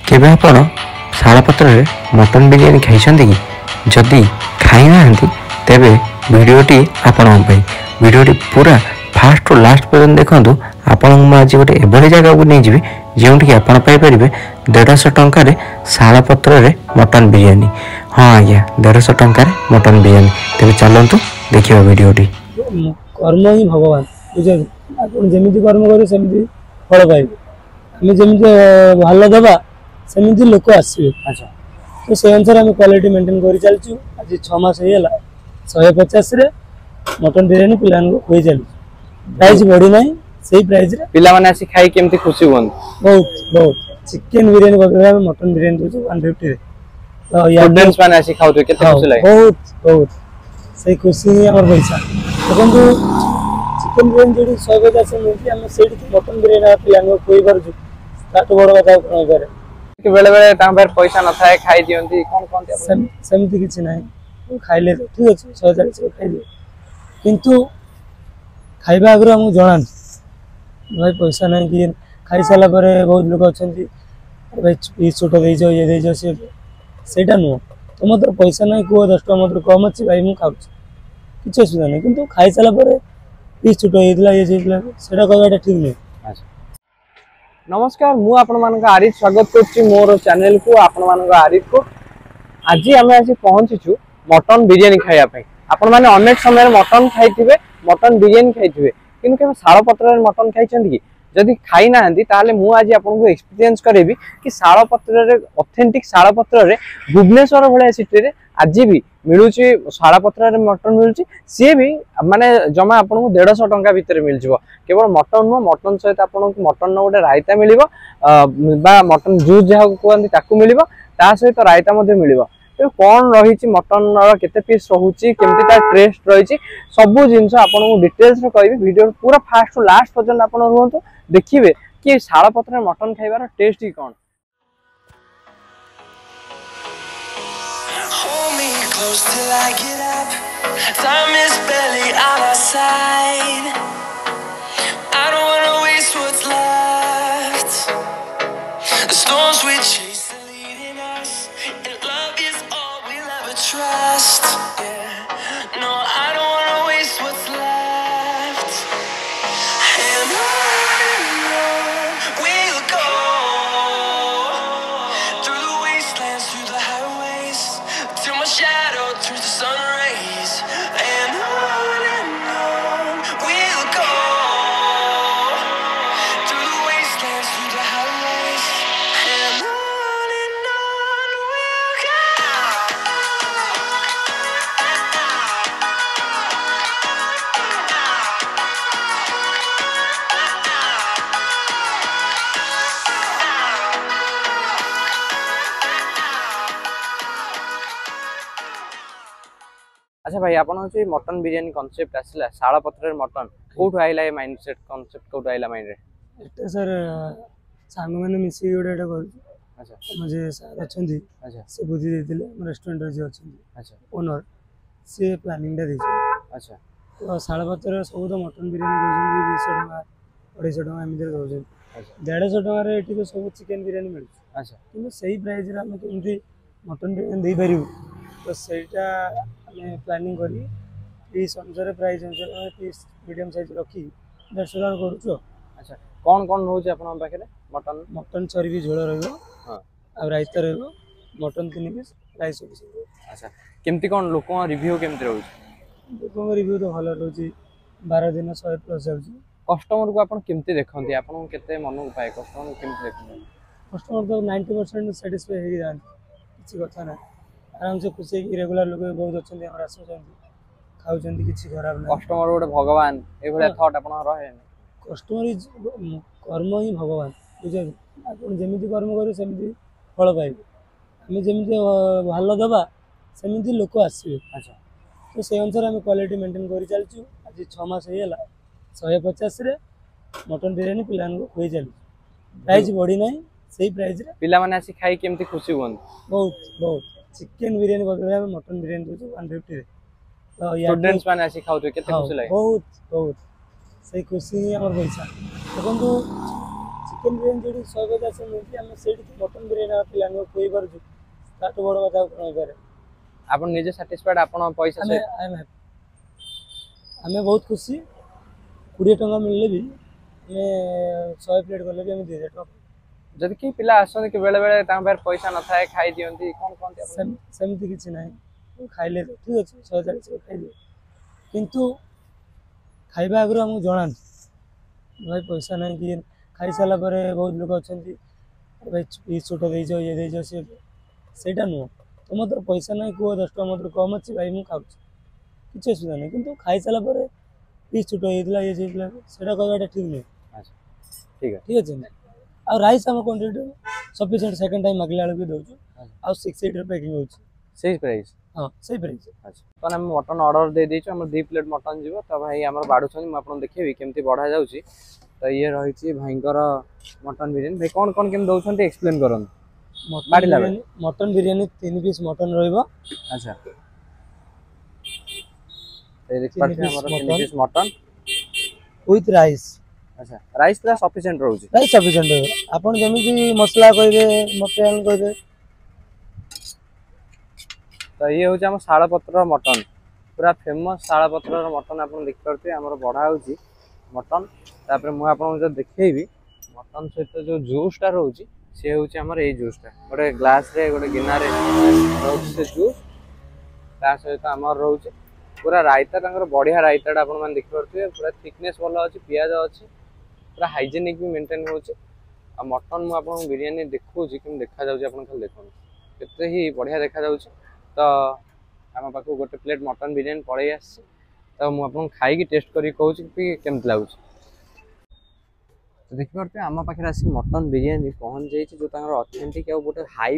केबे आपण शालपत्र मटन बिरियानी खाई कि जदि खाई ना तेबे वीडियोटी आपण वीडियोटी पूरा फास्ट टू लास्ट पर्यंत देखु। आपण आज गोटे एभली जगह को नहीं जी जोटि आपण पाइपर 150 टंकार शालपत्र मटन बिरियानी। हाँ आज्ञा 150 टंकार मटन बिरियानी। तेरे चलतु देखिए वीडियोटी। कर्म ही भगवान बुझे जमी कर्म कर फल पाइबे आम जमी भल दबा सेमती लोक आसवे। अच्छा तो से अनुसार आम क्वालिटी मेंटेन कर चलचु। आज 6 मास होगा 150 रे मटन बिरियानी पिला खुई चलु। प्राइस बढ़ी ना से प्राइस पिला माने आसी खाई केमती खुशी हुन। बहुत बहुत चिकन बिरियानी बदला मटन बिरियानी दोछु 150 रे तो स्टूडेंट्स माने आसी खाउ तो केते खुशी लागे। बहुत बहुत से खुशी ही हमर पैसा देखंतु चिकन बिरियानी जेडी 150 से मिलती हम सेडी मटन बिरियानी पिला खुई परजु ताटो बड़ बात कोन करे कि बेले बेले ता पर पैसा न थाए खाई दियंती कोन कोन सेमती किछि नाही खाइले ठीक अछि 140 रे खाइ दियो किंतु खाइबा आगरो हम जणान भाई पैसा नहीं कि खाई साला पर बहुत लोग अच्छा भाई पीस छोट दे जाओ ये दे जाओ सेटा नुह तुम तो पैसा नहीं कह 10 टका मतलब कम अच्छी भाई मुझे खाऊँ किसी असुविधा नहीं किंतु खाई सारा पर पीस छोट होता ये सेटा कहवाटा ठीक नहीं। नमस्कार मु आपण मान आरिफ स्वागत करछि मोर चैनल को आपण मान आरिफ को। आज आम आज पहुंचीचु मटन बिरियानी खाया पे। आपण माने अनेक समय मटन खाइथिबे मटन बिरियानी खाइथिबे किंतु केबे शालपत्र मटन खाइछन्ती कि जदि खाई नाहंती ताले मु आज आपन को एक्सपीरियंस करेबी कि शालपत्र रे ऑथेंटिक शालपत्र रे भुवनेश्वर भले सिटी रे आज भी मिलुची शालपत्र रे मटन मिलुची सी भी माने जमा आपन को 150 टंका भीतर मिल जिवो। केवल मटन नो मटन सहित आपन को मटन नो गोटे रायता मिलिबो बा मटन जूस जहा कहंती ताकू मिलिबो ता सहित रायता मध्ये मिलिबो। तो कौन रही मटन केते पीस रोचे केमती ता टेस्ट रही सबू जिनस आपन को डिटेल्स रे कहबी वीडियो पूरा फास्ट टू लास्ट पर्यंत आपन रहंतु देखिबे कि शालपत्र मटन खाइबार टेस्ट ही कौन। Trust, yeah. No, I don't wanna waste what's left. And on we'll go through the wastelands, through the highways, till my shadow turns to sun rays. And on we'll go through the wastelands, through the highways, and on we'll go. अच्छा भाई आपन होची mutton biryani concept आसला शालपत्र mutton कोठो आइला ए mindset concept कोठो आइला mind रे एटा sir सांग माने मिसी गोडेटा कर। अच्छा मुझे सर अछंती। अच्छा से बुद्धि देतिले रेस्टोरेंट रे जे अछंती। अच्छा ओनर से प्लानिंग दा देछि। अच्छा तो शालपत्र सब तो मटन बिरियानी दोजन 200 टका 250 टका एमिदर दोजन। अच्छा 150 टका रे एठी तो सब चिकन बिरियानी मिल। अच्छा किंतु सही प्राइस रे हम केमती मटन बिरियानी दे परिबो तो सेटा हमें प्लानिंग करी पीस अनुसार प्राइस अनुसार पीस मीडियम साइज रखी 150 टका करूछु। अच्छा कौन कौन रहउछ आपन पाखे मटन मटन चर्बी झोल रहइबो। हां आ रायता रहइबो मटन 3 पीस प्राइस होछि। अच्छा केमती कौन लोक रिव्यू केमती रहउछ लोक रिव्यू तो भलो रहउछि 12 दिन 100 प्लस जाउछि। कस्टमर को आपन केमती देखंती आपन केते मन उपाय कस्टमर केमती देखंती कस्टमर तो 90% सैटिस्फाई हे जान किछि कथा ना आराम से खुशी रेगुलर लोग बहुत अच्छा हमर आसुचंती खाउचंती किछि खराब ना। कस्टमर गोटे भगवान ए भले थॉट आपन रहे कस्टमर इज कर्म ही भगवान बुझे आपण जेमिति कर्म करे सेमिति फल पाइबे आम जमी भल दबा सेमती लोक आसवे। अच्छा तो से अनुसार आम क्वालिटी मेंटेन कर चलचु। आज 6 मास होगा 150 रे मटन बिरियानी पिला खुई चलु। प्राइस बढ़ी ना से प्राइस पिला माने आसी खाई केमती खुशी हुन। बहुत बहुत चिकन बिरियानी बदला मटन बिरियानी दोछु 150 रे तो स्टूडेंट्स माने आसी खाउ तो केते खुशी लागे। बहुत बहुत से खुशी ही हमर पैसा देखंतु ଚିକେନ୍ ବିରିୟାନୀ ଯୋଉଠି 150 ମିଳୁଛି ଆମେ ସେଇଠି ମଟନ୍ ବିରିୟାନୀ ଆମ ପିଲାଙ୍କୁ ଖୁଆଇ ପାରୁଛୁ ତାଠୁ ବଡ଼ କଥା ଆଉ କ'ଣ ହେଇପାରେ। ଆପଣ ନିଜେ ସାଟିସ୍ଫାଏଡ୍ ଆପଣ ପଇସା ଆମେ ଆମେ ବହୁତ ଖୁସି। 20 ଟଙ୍କା ମିଳିଲେ ବି ଆମେ 100 ପ୍ଲେଟ୍ ଗଲେ ବି ଆମେ 2000 ଟଙ୍କା। ଯଦି କି ପିଲା ଆସନ୍ତି କି ବେଳେ ବେଳେ ତାଙ୍କ ପାଖରେ ପଇସା ନଥାଏ ଖାଇ ଦିଅନ୍ତି କ'ଣ କହନ୍ତି ଆପଣ? ସେମିତି କିଛି ନାହିଁ ଖାଇଲେ ଠିକ୍ ଅଛି 140 ଖାଇଦିଏ କିନ୍ତୁ ଖାଇବା ଆଗରୁ ଆମକୁ ଜଣାନ୍ତୁ ଭାଇ ପଇସା ନାହିଁ କି ଖାଇସାରିଲା ପରେ ବହୁତ ଲୋକ ଅଛନ୍ତି ଭାଇ ପିସ୍ ଛୋଟ ଦେଇଛ ଇଏ ଦେଇଛ ସିଏ ସେଇଟା ନୁହଁ। ତୁମ ତୋର ପଇସା ନାହିଁ କୁହ 10 ଟଙ୍କା ମୋ କମ୍ ଅଛି ଭାଇ ମୁଁ ଖାଉଛି କିଛି ଅସୁବିଧା ନାହିଁ କିନ୍ତୁ ଖାଇସାରିଲା ପରେ ପିସ୍ ଛୋଟ ହେଇଥିଲା ଇଏ ହେଇଥିଲା ସେଇଟା କହିବାଟା ଠିକ୍ ନୁହେଁ। ଠିକ୍ ଅଛି ନା ଆଉ ରାଇସ୍ ଆମ କ୍ୱାଣ୍ଟିଟି ସଫିସିଏଣ୍ଟ ସେକେଣ୍ଡ ଟାଇମ୍ ମାଗିଲା ବେଳକୁ ବି ଦେଉଛୁ ଆଉ 680 ପ୍ୟାକିଂ ହେଉଛି ସେଇ ପ୍ରାଇସ୍। ହଁ ସେଇ ପ୍ରାଇସ୍। ଆଚ୍ଛା ତାହେଲେ ଆମେ ମଟନ୍ ଅର୍ଡର ଦେଇଦେଇଛୁ ଆମର 2 ପ୍ଲେଟ୍ ମଟନ୍ ଯିବ ତ ଭାଇ ଆମର ବାଢୁଛନ୍ତି ମୁଁ ଆପଣଙ୍କୁ ଦେଖେଇବି କେମିତି ବଢ଼ା ଯାଉଛି। ତ ଇଏ ରହିଛି ଭାଇଙ୍କର ମଟନ୍ ବିରିୟାନୀ ଭାଇ କ'ଣ କ'ଣ କେମିତି ଦେଉଛନ୍ତି ଏକ୍ସପ୍ଲେନ୍ କରନ୍ତୁ। ମଟନ୍ ବିରିୟାନୀ 3 ପିସ୍ ମଟନ୍ ରହିବ। ଆଚ୍ଛା এই ଦେଖିପାରୁଥିବେ ଆମର 3 ପିସ୍ ମଟନ୍ ୱିଥ୍ ରାଇସ୍। ଆଚ୍ଛା ରାଇସ୍ ପୁରା ସଫିସିଏଣ୍ଟ ରହୁଛି। ରାଇସ୍ ସଫିସିଏଣ୍ଟ ରହିବ ଆପଣ ଯେମିତି ମସଲା କହିବେ ମଟନ୍ କହିବେ। ତ ଇଏ ହେଉଛି ଆମ ଶାଳପତ୍ର ମଟନ୍ ପୁରା ଫେମସ୍ ଶାଳପତ୍ରର ମଟନ୍ ଆପଣ ଦେଖିପାରୁଥିବେ ଆମର ବଢ଼ା ହେଉଛି ମଟନ୍। ତାପରେ ମୁଁ ଆପଣଙ୍କୁ ଯଦି ଦେଖେଇବି ମଟନ୍ ସହିତ ଯେଉଁ ଜୁସ୍ଟା ରହୁଛି ସେ ହେଉଛି ଆମର ଏଇ ଜୁସ୍ଟା ଗୋଟେ ଗ୍ଲାସ୍ରେ ଗୋଟେ ଗିନାରେ ରହୁଛି ସେ ଜୁସ୍ ତା ସହିତ ଆମର ରହୁଛି ପୁରା ରାଇତା ତାଙ୍କର ବଢ଼ିଆ ରାଇତାଟା ଆପଣମାନେ ଦେଖିପାରୁଥିବେ ପୁରା ଥିକନେସ୍ ଭଲ ଅଛି ପିଆଜ ଅଛି ପୁରା ହାଇଜେନିକ୍ ବି ମେଣ୍ଟେନ୍ ହେଉଛି। ଆଉ ମଟନ୍ ମୁଁ ଆପଣଙ୍କୁ ବିରିୟାନୀ ଦେଖାଉଛି କେମିତି ଦେଖାଯାଉଛି ଆପଣ ଖାଲି ଦେଖନ୍ତୁ କେତେ ହିଁ ବଢ଼ିଆ ଦେଖାଯାଉଛି। ତ ଆମ ପାଖକୁ ଗୋଟେ ପ୍ଲେଟ୍ ମଟନ୍ ବିରିୟାନୀ ପଳେଇ ଆସିଛି ତ ମୁଁ ଆପଣଙ୍କୁ ଖାଇକି ଟେଷ୍ଟ କରିକି କହୁଛି କି କେମିତି ଲାଗୁଛି। ତ ଦେଖିପାରୁଥିବେ ଆମ ପାଖରେ ଆସିକି ମଟନ୍ ବିରିୟାନୀ ପହଞ୍ଚି ଯାଇଛି ଯେଉଁ ତାଙ୍କର ଅଥେଣ୍ଟିକ୍ ଆଉ ଗୋଟେ ହାଇ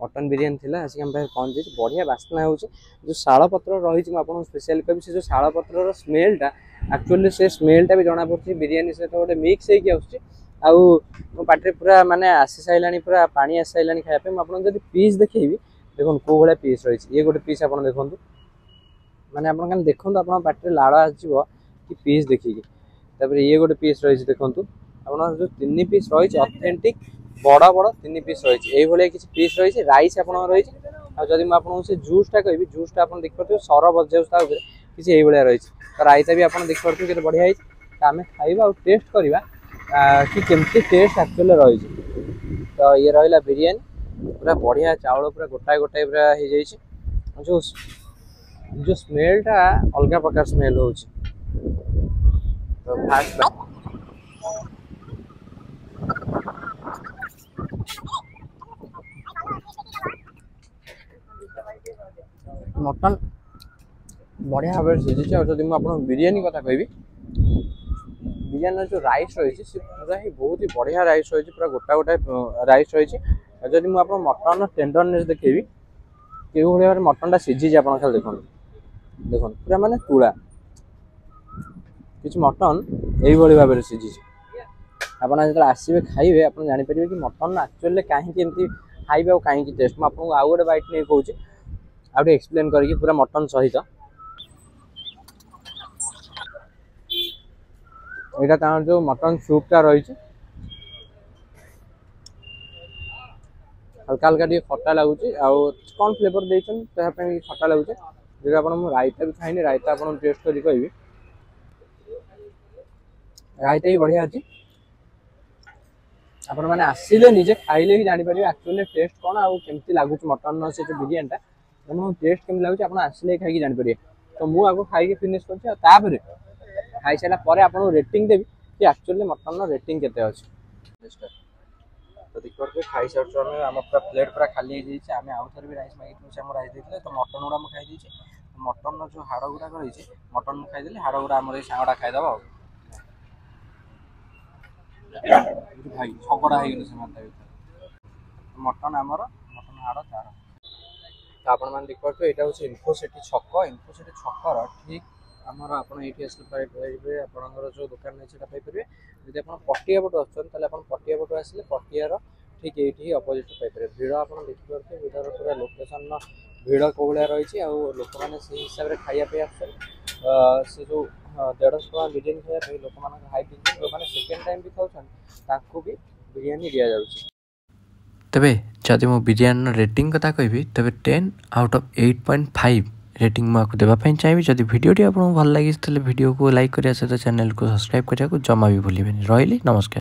ମଟନ୍ ବିରିୟାନୀ ଥିଲା ଆସିକି ଆମ ପାଖରେ ପହଞ୍ଚି ଯାଇଛି ବଢ଼ିଆ ବାସ୍ନା ହେଉଛି। ଯେଉଁ ଶାଳପତ୍ର ରହିଛି ମୁଁ ଆପଣଙ୍କୁ ସ୍ପେଶିଆଲି କହିବି ସେ ଯେଉଁ ଶାଳପତ୍ରର ସ୍ମେଲ୍ଟା ଆକ୍ଚୁଆଲି ସେ ସ୍ମେଲ୍ଟା ବି ଜଣାପଡ଼ୁଛି ବିରିୟାନୀ ସହିତ ଗୋଟେ ମିକ୍ସ ହେଇକି ଆସୁଛି ଆଉ ମୋ ପାଟିରେ ପୁରା ମାନେ ଆସି ସାରିଲାଣି ପୁରା ପାଣି ଆସି ସାରିଲାଣି ଖାଇବା ପାଇଁ। ମୁଁ ଆପଣଙ୍କୁ ଯଦି ପିସ୍ ଦେଖେଇବି ଦେଖନ୍ତୁ କେଉଁ ଭଳିଆ ପିସ୍ ରହିଛି ଇଏ ଗୋଟେ ପିସ୍ ଆପଣ ଦେଖନ୍ତୁ ମାନେ ଆପଣ ଖାଲି ଦେଖନ୍ତୁ ଆପଣଙ୍କ ପାଟିରେ ଲାଳ ଆସିଯିବ କି ପିସ୍ ଦେଖିକି। ତାପରେ ଇଏ ଗୋଟେ ପିସ୍ ରହିଛି ଦେଖନ୍ତୁ ଆପଣଙ୍କର ଯେଉଁ 3 ପିସ୍ ରହିଛି ଅଥେଣ୍ଟିକ୍ ବଡ଼ ବଡ଼ 3 ପିସ୍ ରହିଛି ଏଇଭଳିଆ କିଛି ପିସ୍ ରହିଛି ରାଇସ୍ ଆପଣଙ୍କର ରହିଛି। ଆଉ ଯଦି ମୁଁ ଆପଣଙ୍କୁ ସେ ଜୁସ୍ଟା କହିବି ଜୁସ୍ଟା ଆପଣ ଦେଖିପାରୁଥିବେ ସର ବଜାଉଛି ତା ଉପରେ କିଛି ଏଇଭଳିଆ ରହିଛି ତ ରାଇତା ବି ଆପଣ ଦେଖିପାରୁଥିବେ କେତେ ବଢ଼ିଆ ହେଇଛି। ତ ଆମେ ଖାଇବା ଆଉ ଟେଷ୍ଟ କରିବା କି କେମିତି ଟେଷ୍ଟ ଆକ୍ଚୁଆଲି ରହିଛି। ତ ଇଏ ରହିଲା ବିରିୟାନୀ ପୁରା ବଢ଼ିଆ ଚାଉଳ ପୁରା ଗୋଟାଏ ଗୋଟାଏ ପୁରା ହେଇଯାଇଛି ଯେଉଁ ସ୍ମେଲ୍ଟା ଅଲଗା ପ୍ରକାର ସ୍ମେଲ୍ ହେଉଛି। ତ ଫାଷ୍ଟ ମଟନ୍ ବଢ଼ିଆ ଭାବରେ ସିଝିଛି। ଆଉ ଯଦି ମୁଁ ଆପଣଙ୍କୁ ବିରିୟାନୀ କଥା କହିବି ବିରିୟାନୀର ଯେଉଁ ରାଇସ୍ ରହିଛି ସେ ପୁରା ହିଁ ବହୁତ ହି ବଢ଼ିଆ ରାଇସ୍ ରହିଛି ପୁରା ଗୋଟାଏ ରାଇସ୍ ରହିଛି। ଆଉ ଯଦି ମୁଁ ଆପଣଙ୍କୁ ମଟନ୍ର ଟେଣ୍ଡରନେସ୍ ଦେଖେଇବି କେଉଁଭଳି ଭାବରେ ମଟନ୍ଟା ସିଝିଛି ଆପଣ ଖାଲି ଦେଖନ୍ତୁ ପୁରା ମାନେ ତୁଳା କିଛି ମଟନ୍ ଏଇଭଳି ଭାବରେ ସିଝିଛି। ଆପଣ ଯେତେବେଳେ ଆସିବେ ଖାଇବେ ଆପଣ ଜାଣିପାରିବେ କି ମଟନ୍ ଆକ୍ଚୁଆଲି କାହିଁକି ଏମିତି ଖାଇବେ ଆଉ କାହିଁକି ଟେଷ୍ଟ। ମୁଁ ଆପଣଙ୍କୁ ଆଉ ଗୋଟେ ବାଇଟ୍ ନେଇ କହୁଛି ଆଉ ଟିକେ ଏକ୍ସପ୍ଲେନ୍ କରିକି ପୁରା ମଟନ୍ ସହିତ ଏଇଟା ତାଙ୍କର ଯେଉଁ ମଟନ୍ ସୁପ୍ଟା ରହିଛି ହାଲକା ହାଲକା ଟିକେ ଖଟା ଲାଗୁଛି ଆଉ କ'ଣ ଫ୍ଲେଭର ଦେଇଛନ୍ତି ତାହା ପାଇଁ ଖଟା ଲାଗୁଛି। ଯଦି ଆପଣ ମୁଁ ରାଇତା ବି ଖାଇନି ରାଇତା ଆପଣଙ୍କୁ ଟେଷ୍ଟ କରି କହିବି ରାଇତା ବି ବଢ଼ିଆ ଅଛି। ଆପଣମାନେ ଆସିଲେ ନିଜେ ଖାଇଲେ ହିଁ ଜାଣିପାରିବେ ଆକ୍ଚୁଆଲି ଟେଷ୍ଟ କ'ଣ ଆଉ କେମିତି ଲାଗୁଛି ମଟନ୍ର ସେ ଯେଉଁ ବିରିୟାନୀଟା ଆପଣଙ୍କୁ ଟେଷ୍ଟ କେମିତି ଲାଗୁଛି ଆପଣ ଆସିଲେ ଖାଇକି ଜାଣିପାରିବେ। ତ ମୁଁ ଆଗ ଖାଇକି ଫିନିଶ୍ କରିଛି ଆଉ ତାପରେ ଖାଇସାରିଲା ପରେ ଆପଣଙ୍କୁ ରେଟିଂ ଦେବି କି ଆକ୍ଚୁଆଲି ମଟନ୍ର ରେଟିଂ କେତେ ଅଛି। ତ ଦେଖିପାରୁଥିବେ ଖାଇସାରିଛୁ ଆମେ ଆମ ପୁରା ପ୍ଲେଟ୍ ପୁରା ଖାଲି ହେଇଯାଇଛି। ଆମେ ଆଉ ଥରେ ବି ରାଇସ୍ ମାଗିଥିଲୁ ସେ ଆମ ରାଇସ୍ ଦେଇଥିଲେ ତ ମଟନ୍ ଗୁଡ଼ା ମୁଁ ଖାଇଦେଇଛି। ମଟନ୍ର ଯେଉଁ ହାଡ଼ ଗୁଡ଼ାକ ରହିଛି ମଟନ୍ ମୁଁ ଖାଇଦେଲି ହାଡ଼ ଗୁଡ଼ା ଆମର ଏଇ ସାଙ୍ଗଟା ଖାଇଦେବ ଆଉ ଭାଇ ଝଗଡ଼ା ହେଇଗଲେ ସେମାନେ ତା ଭିତରେ ମଟନ୍ ଆମର ମଟନ୍ ହାଡ଼ ତାର। ତ ଆପଣମାନେ ଦେଖିପାରୁଥିବେ ଏଇଟା ହେଉଛି ଇନ୍ଫୋସିଟି ଛକର ଠିକ୍ ଆମର ଆପଣ ଏଇଠି ଆସିଲେ ପାଇପାରିବେ ଆପଣଙ୍କର ଯେଉଁ ଦୋକାନ ଅଛି ସେଇଟା ପାଇପାରିବେ। ଯଦି ଆପଣ ପଟିଆ ପଟୁ ଆସୁଛନ୍ତି ତାହେଲେ ଆପଣ ପଟିଆ ପଟୁ ଆସିଲେ ପଟିଆର ଠିକ୍ ଏଇଠି ହିଁ ଅପୋଜିଟ୍ ପାଇପାରିବେ। ଭିଡ଼ ଆପଣ ଦେଖିପାରୁଥିବେ ଭିଡ଼ର ପୁରା ଲୋକେସନ୍ର ଭିଡ଼ କେଉଁ ଭଳିଆ ରହିଛି ଆଉ ଲୋକମାନେ ସେଇ ହିସାବରେ ଖାଇବା ପାଇଁ ଆସୁଛନ୍ତି। ସେ ଯେଉଁ 150 ଟଙ୍କା ବିରିୟାନୀ ଖାଇବା ପାଇଁ ଲୋକମାନଙ୍କ ହାଇ ବିରିୟାନୀ ଯେଉଁମାନେ ସେକେଣ୍ଡ ଟାଇମ୍ ବି ଖାଉଛନ୍ତି ତାଙ୍କୁ ବି ବିରିୟାନୀ ଦିଆଯାଉଛି। ତେବେ ଯଦି ମୁଁ ବିରିୟାନୀର ରେଟିଂ କଥା କହିବି ତେବେ 10 ଆଉଟ୍ ଅଫ୍ 8.5 ରେଟିଂ ମୁଁ ଆକୁ ଦେବା ପାଇଁ ଚାହିଁବି। ଯଦି ଭିଡ଼ିଓଟି ଆପଣଙ୍କୁ ଭଲ ଲାଗିଛି ତାହେଲେ ଭିଡ଼ିଓକୁ ଲାଇକ୍ କରିବା ସହିତ ଚ୍ୟାନେଲକୁ ସବସ୍କ୍ରାଇବ୍ କରିବାକୁ ଜମା ବି ଭୁଲିବେନି। ରହିଲି, ନମସ୍କାର।